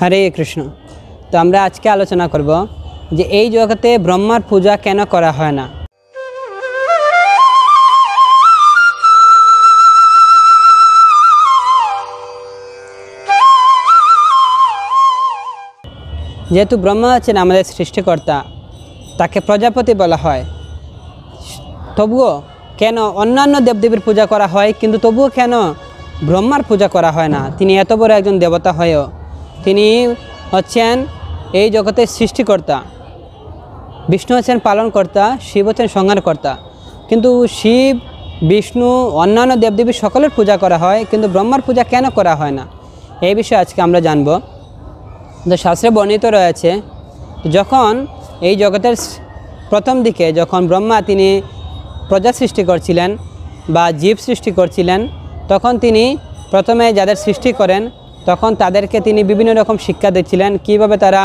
হরে কৃষ্ণ। তো আমরা আজকে আলোচনা করব যে এই জগতে ব্রহ্মার পূজা কেন করা হয় না। যেহেতু ব্রহ্মা আছেন আমাদের সৃষ্টিকর্তা, তাকে প্রজাপতি বলা হয়, তবুও কেন অন্যান্য দেবদেবীর পূজা করা হয় কিন্তু তবুও কেন ব্রহ্মার পূজা করা হয় না? তিনি এত বড় একজন দেবতা হয়েও তিনি হচ্ছেন এই জগতের সৃষ্টিকর্তা। বিষ্ণু হচ্ছেন পালনকর্তা, শিব হচ্ছেন সংহারকর্তা। কিন্তু শিব, বিষ্ণু, অন্যান্য দেবদেবী সকলের পূজা করা হয়, কিন্তু ব্রহ্মার পূজা কেন করা হয় না এই বিষয়ে আজকে আমরা জানব। তো শাস্ত্রে বর্ণিত রয়েছে, যখন এই জগতের প্রথম দিকে যখন ব্রহ্মা তিনি প্রজা সৃষ্টি করছিলেন বা জীব সৃষ্টি করছিলেন, তখন তিনি প্রথমে যাদের সৃষ্টি করেন তখন তাদেরকে তিনি বিভিন্ন রকম শিক্ষা দিচ্ছিলেন, কিভাবে তারা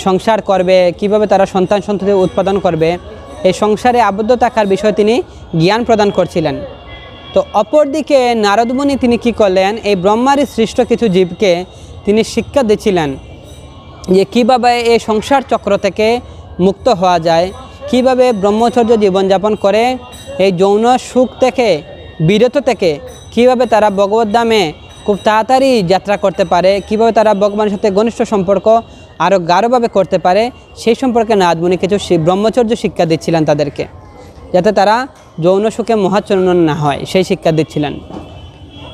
সংসার করবে, কিভাবে তারা সন্তান সন্ততি উৎপাদন করবে, এই সংসারে আবদ্ধ থাকার বিষয়ে তিনি জ্ঞান প্রদান করছিলেন। তো অপরদিকে নারদ মুনি তিনি কী করলেন, এই ব্রহ্মারই সৃষ্ট কিছু জীবকে তিনি শিক্ষা দিচ্ছিলেন যে কীভাবে এই সংসার চক্র থেকে মুক্ত হওয়া যায়, কিভাবে ব্রহ্মচর্য জীবনযাপন করে এই যৌন সুখ থেকে বিরত থেকে কিভাবে তারা ভগবত ধামে খুব তাড়াতাড়ি যাত্রা করতে পারে, কিভাবে তারা ভগবানের সাথে ঘনিষ্ঠ সম্পর্ক আরও গাঢ়ভাবে করতে পারে, সেই সম্পর্কে নারদ মুনি কিছু ব্রহ্মচর্য শিক্ষা দিচ্ছিলেন তাদেরকে, যাতে তারা যৌন সুখে মোহাচ্ছন্ন না হয়, সেই শিক্ষা দিচ্ছিলেন।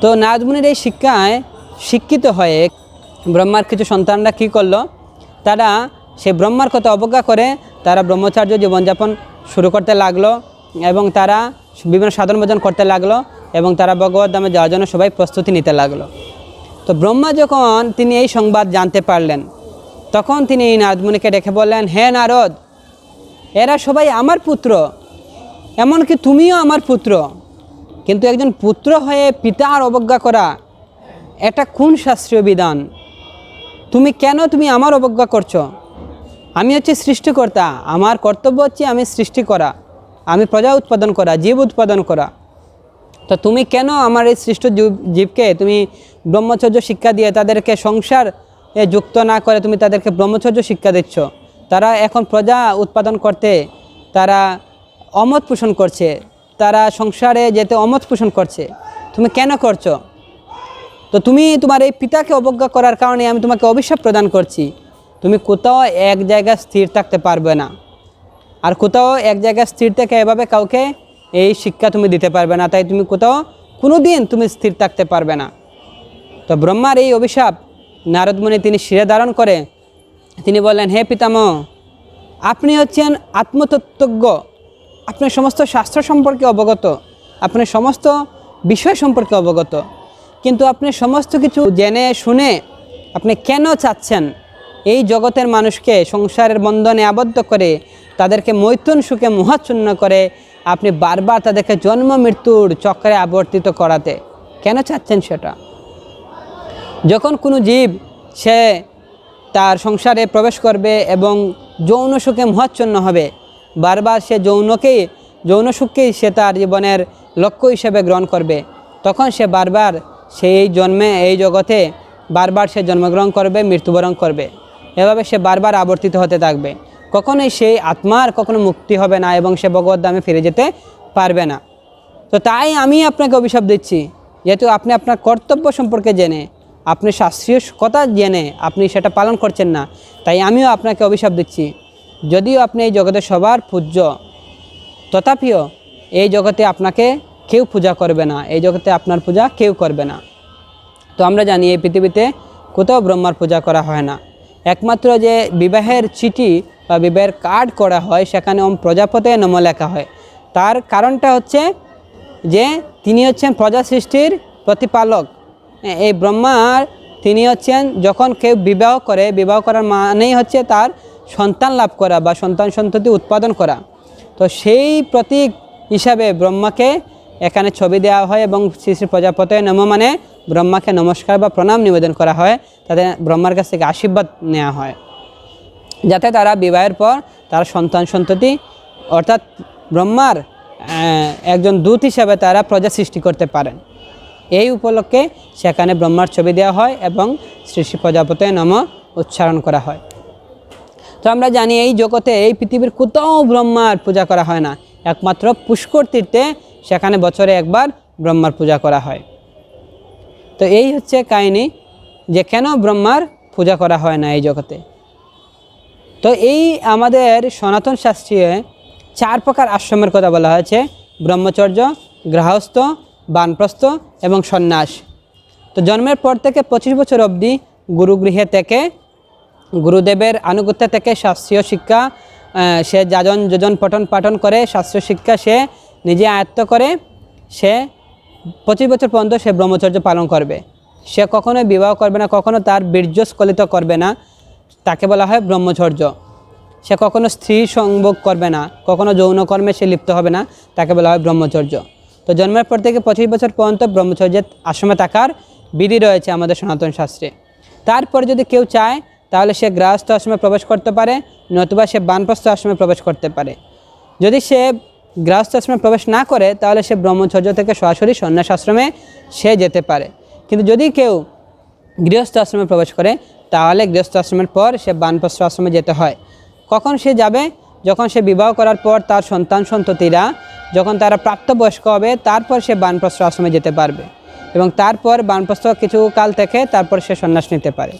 তো নারদ মুনির এই শিক্ষায় শিক্ষিত হয়ে ব্রহ্মার কিছু সন্তানরা কী করলো, তারা সেই ব্রহ্মার কথা অবজ্ঞা করে তারা ব্রহ্মচার্য জীবনযাপন শুরু করতে লাগলো এবং তারা বিভিন্ন সাধন ভজন করতে লাগলো এবং তারা ভগবত ধামে যাওয়ার জন্য সবাই প্রস্তুতি নিতে লাগলো। তো ব্রহ্মা যখন তিনি এই সংবাদ জানতে পারলেন, তখন তিনি নারদ মুনিকে ডেকে বললেন, হে নারদ, এরা সবাই আমার পুত্র, এমনকি তুমিও আমার পুত্র, কিন্তু একজন পুত্র হয়ে পিতার অবজ্ঞা করা এটা কোন শাস্ত্রীয় বিধান? তুমি আমার অবজ্ঞা করছো? আমি হচ্ছে সৃষ্টিকর্তা, আমার কর্তব্য হচ্ছে আমি সৃষ্টি করা, আমি প্রজা উৎপাদন করা, জীব উৎপাদন করা। তো তুমি কেন আমার এই সৃষ্ট জীবকে তুমি ব্রহ্মচর্য শিক্ষা দিয়ে তাদেরকে সংসার যুক্ত না করে তুমি তাদেরকে ব্রহ্মচর্য শিক্ষা দিচ্ছ? তারা এখন প্রজা উৎপাদন করতে তারা অমত পোষণ করছে, তারা সংসারে যেতে অমত পোষণ করছে, তুমি কেন করছো? তো তুমি তোমার এই পিতাকে অবজ্ঞা করার কারণে আমি তোমাকে অভিশাপ প্রদান করছি। তুমি কোথাও এক জায়গায় স্থির থাকতে পারবে না, আর কোথাও এক জায়গায় স্থির থেকে এভাবে কাউকে এই শিক্ষা তুমি দিতে পারবে না, তাই তুমি কোথাও কোনো দিন তুমি স্থির থাকতে পারবে না। তো ব্রহ্মার এই অভিশাপ নারদ মুনি তিনি শিরে ধারণ করে তিনি বললেন, হে পিতামহ, আপনি হচ্ছেন আত্মতত্ত্বজ্ঞ, আপনি সমস্ত শাস্ত্র সম্পর্কে অবগত, আপনি সমস্ত বিষয় সম্পর্কে অবগত, কিন্তু আপনি সমস্ত কিছু জেনে শুনে আপনি কেন চাচ্ছেন এই জগতের মানুষকে সংসারের বন্ধনে আবদ্ধ করে তাদেরকে মৈথুন সুখে মোহাচ্ছন্ন করে আপনি বারবার তাদেরকে জন্ম মৃত্যুর চক্রে আবর্তিত করাতে কেন চাচ্ছেন? সেটা যখন কোনো জীব সে তার সংসারে প্রবেশ করবে এবং যৌন সুখে মোহাচ্ছন্ন হবে, বারবার সে যৌন সুখকেই সে তার জীবনের লক্ষ্য হিসেবে গ্রহণ করবে, তখন সে বারবার সেই জন্মে এই জগতে বারবার সে জন্মগ্রহণ করবে, মৃত্যুবরণ করবে, এভাবে সে বারবার আবর্তিত হতে থাকবে। কখনোই সেই আত্মার কখনো মুক্তি হবে না এবং সে ভগবত ধামে ফিরে যেতে পারবে না। তো তাই আমি আপনাকে অভিশাপ দিচ্ছি, যেহেতু আপনি আপনার কর্তব্য সম্পর্কে জেনে, আপনি শাস্ত্রীয় কথা জেনে আপনি সেটা পালন করছেন না, তাই আমিও আপনাকে অভিশাপ দিচ্ছি। যদিও আপনি এই জগতে সবার পূজ্য, তথাপিও এই জগতে আপনাকে কেউ পূজা করবে না, এই জগতে আপনার পূজা কেউ করবে না। তো আমরা জানি এই পৃথিবীতে কোথাও ব্রহ্মার পূজা করা হয় না, একমাত্র যে বিবাহের চিঠি বা বিবাহের কার্ড করা হয় সেখানে ওম প্রজাপতে নম লেখা হয়। তার কারণটা হচ্ছে যে তিনি হচ্ছেন প্রজা সৃষ্টির প্রতিপালক। এই ব্রহ্মার তিনি হচ্ছেন, যখন কেউ বিবাহ করে, বিবাহ করার মানেই হচ্ছে তার সন্তান লাভ করা বা সন্তান সন্ততি উৎপাদন করা। তো সেই প্রতীক হিসাবে ব্রহ্মাকে এখানে ছবি দেওয়া হয় এবং শ্রী শ্রী প্রজাপতে নম মানে ব্রহ্মাকে নমস্কার বা প্রণাম নিবেদন করা হয়, তাদের ব্রহ্মার কাছ থেকে আশীর্বাদ নেওয়া হয়, যাতে তারা বিবাহের পর তার সন্তান সন্ততি অর্থাৎ ব্রহ্মার একজন দূত হিসাবে তারা প্রজা সৃষ্টি করতে পারেন। এই উপলক্ষে সেখানে ব্রহ্মার ছবি দেওয়া হয় এবং শ্রী শ্রী প্রজাপতি নমঃ উচ্চারণ করা হয়। তো আমরা জানি এই জগতে এই পৃথিবীর কোথাও ব্রহ্মার পূজা করা হয় না, একমাত্র পুষ্কর তীর্থে সেখানে বছরে একবার ব্রহ্মার পূজা করা হয়। তো এই হচ্ছে কাহিনী যে কেন ব্রহ্মার পূজা করা হয় না এই জগতে। তো এই আমাদের সনাতন শাস্ত্রে 4 প্রকার আশ্রমের কথা বলা হয়েছে: ব্রহ্মচর্য, গৃহস্থ, বানপ্রস্থ এবং সন্ন্যাস। তো জন্মের পর থেকে 25 বছর অবধি গুরুগৃহে থেকে গুরুদেবের আনুগত্য থেকে শাস্ত্রীয় শিক্ষা সে যাজন যোজন পঠন পাঠন করে, শাস্ত্রীয় শিক্ষা সে নিজে আয়ত্ত করে, সে 25 বছর পর্যন্ত সে ব্রহ্মচর্য পালন করবে। সে কখনোই বিবাহ করবে না, কখনো তার বীর্য স্খলিত করবে না, তাকে বলা হয় ব্রহ্মচর্য। সে কখনো স্ত্রী সংভোগ করবে না, কখনো যৌনকর্মে সে লিপ্ত হবে না, তাকে বলা হয় ব্রহ্মচর্য। তো জন্মের পর থেকে 25 বছর পর্যন্ত ব্রহ্মচর্যের আশ্রমে থাকার বিধি রয়েছে আমাদের সনাতন শাস্ত্রে। তারপর যদি কেউ চায় তাহলে সে গৃহস্থ আশ্রমে প্রবেশ করতে পারে, নতুবা সে বানপ্রস্থ আশ্রমে প্রবেশ করতে পারে। যদি সে গৃহস্থ আশ্রমে প্রবেশ না করে তাহলে সে ব্রহ্মচর্য থেকে সরাসরি সন্ন্যাস আশ্রমে সে যেতে পারে। কিন্তু যদি কেউ গৃহস্থ আশ্রমে প্রবেশ করে তাহলে গৃহস্থ আশ্রমের পর সে বানপ্রস্থ আশ্রমে যেতে হয়। কখন সে যাবে? যখন সে বিবাহ করার পর তার সন্তান সন্ততিরা যখন তারা প্রাপ্তবয়স্ক হবে তারপর সে বানপ্রস্থ আশ্রমে যেতে পারবে, এবং তারপর বানপ্রস্থ কিছু কাল থেকে তারপর সে সন্ন্যাস নিতে পারে।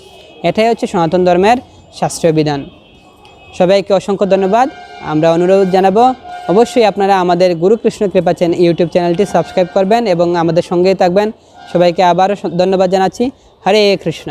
এটাই হচ্ছে সনাতন ধর্মের শাস্ত্রীয় বিধান। সবাইকে অসংখ্য ধন্যবাদ। আমরা অনুরোধ জানাবো অবশ্যই আপনারা আমাদের গুরু কৃষ্ণ কৃপা ইউটিউব চ্যানেলটি সাবস্ক্রাইব করবেন এবং আমাদের সঙ্গেই থাকবেন। সবাইকে আবারও ধন্যবাদ জানাচ্ছি। হরে কৃষ্ণ।